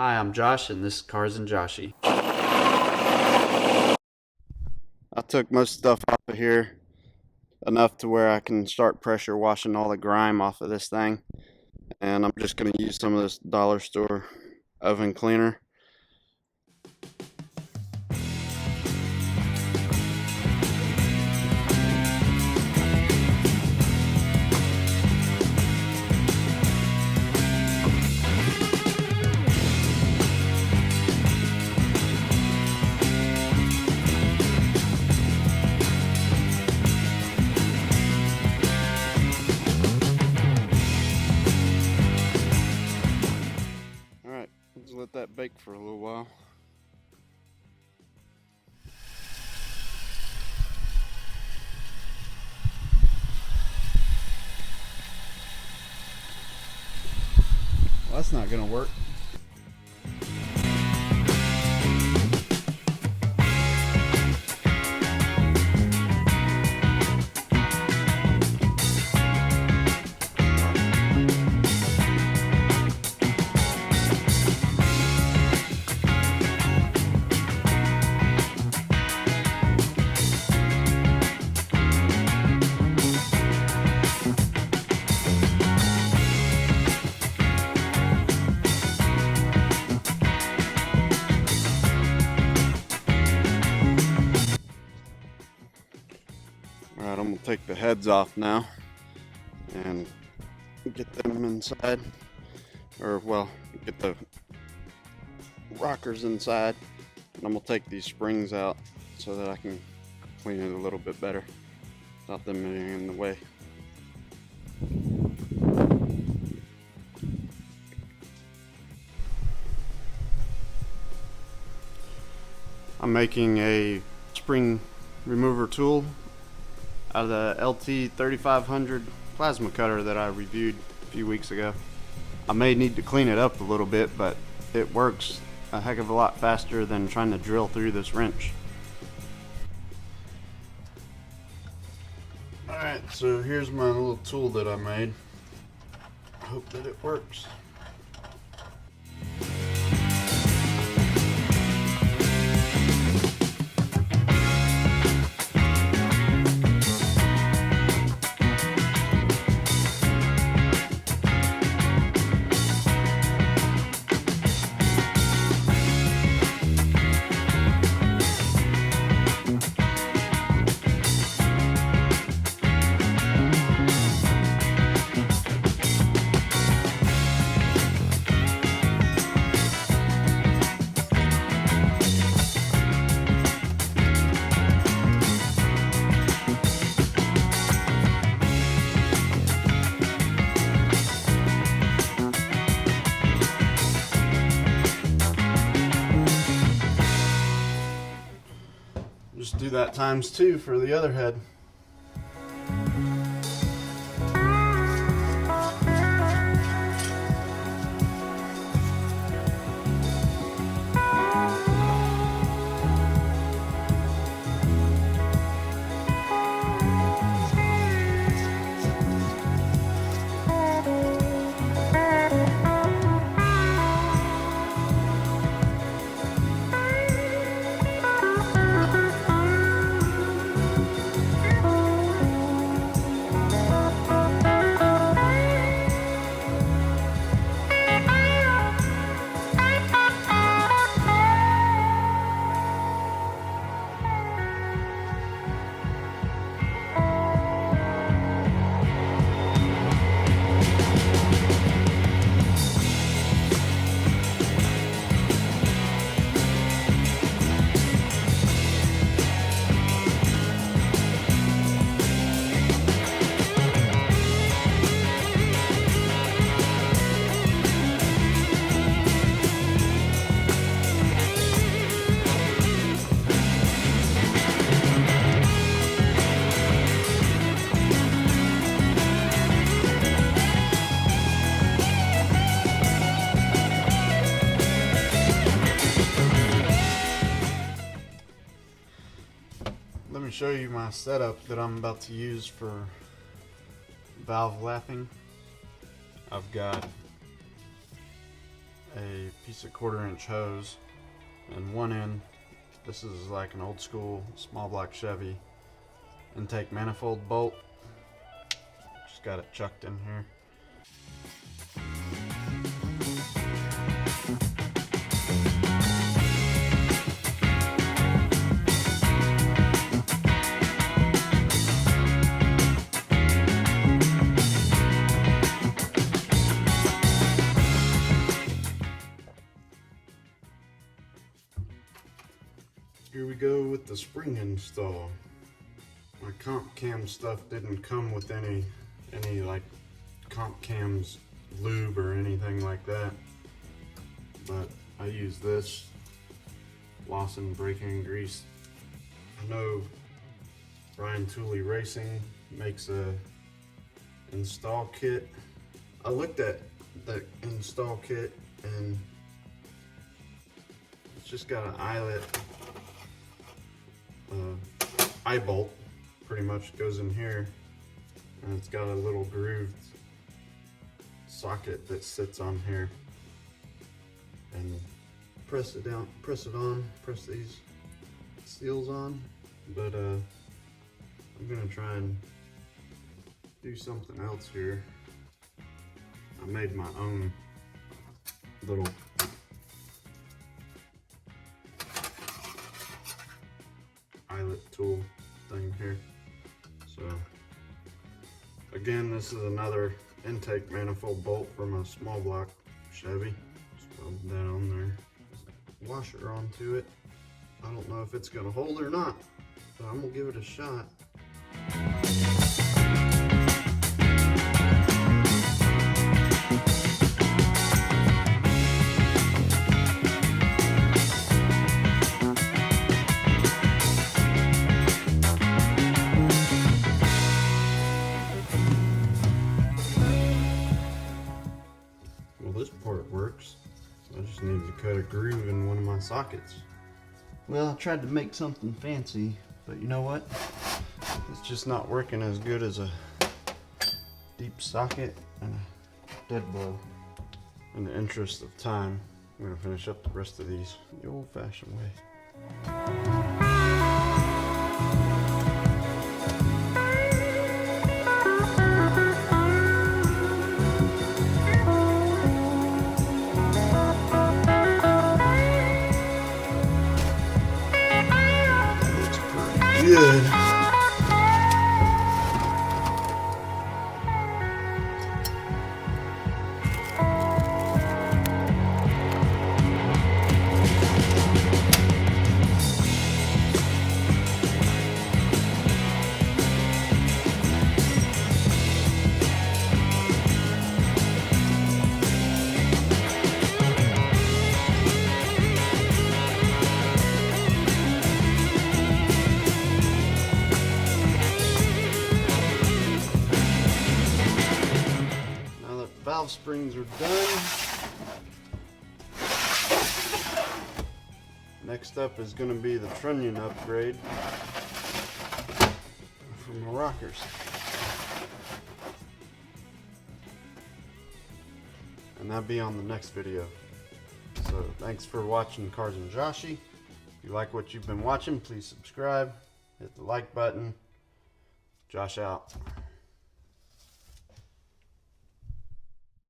Hi, I'm Josh, and this is Cars and Joshy. I took most stuff off of here, enough to where I can start pressure washing all the grime off of this thing. And I'm just going to use some of this dollar store oven cleaner. Alright, let's let that bake for a little while. Well, that's not going to work. Alright, I'm going to take the heads off now and get them inside. Or, well, get the rockers inside. And I'm going to take these springs out so that I can clean it a little bit better without them being in the way. I'm making a spring remover tool out of the LT3500 plasma cutter that I reviewed a few weeks ago. I may need to clean it up a little bit, but it works a heck of a lot faster than trying to drill through this wrench. Alright, so here's my little tool that I made. I hope that it works. Just do that times 2 for the other head. Let me show you my setup that I'm about to use for valve lapping. I've got a piece of 1/4-inch hose, and one end, this is like an old school small block Chevy intake manifold bolt. Just got it chucked in here. Here we go with the spring install. My comp cam stuff didn't come with any like comp cams lube or anything like that, but I use this Lawson braking grease. I know Brian Tooley Racing makes a install kit. I looked at the install kit and it's just got an eyelet. Eye bolt pretty much goes in here, and it's got a little grooved socket that sits on here, and press it down, press it on, press these seals on. But I'm gonna try and do something else here. I made my own little eyelet tool thing here. So again, this is another intake manifold bolt from a small block Chevy. Just rub that on there. Washer onto it. I don't know if it's gonna hold or not, but I'm gonna give it a shot. This part works. I just needed to cut a groove in one of my sockets. Well, I tried to make something fancy, but you know what? It's just not working as good as a deep socket and a dead blow. In the interest of time, I'm gonna finish up the rest of these the old-fashioned way. Good. Valve springs are done. Next up is going to be the trunnion upgrade for my rockers. And that'll be on the next video. So thanks for watching Cars and Joshy. If you like what you've been watching, please subscribe, hit the like button. Josh out.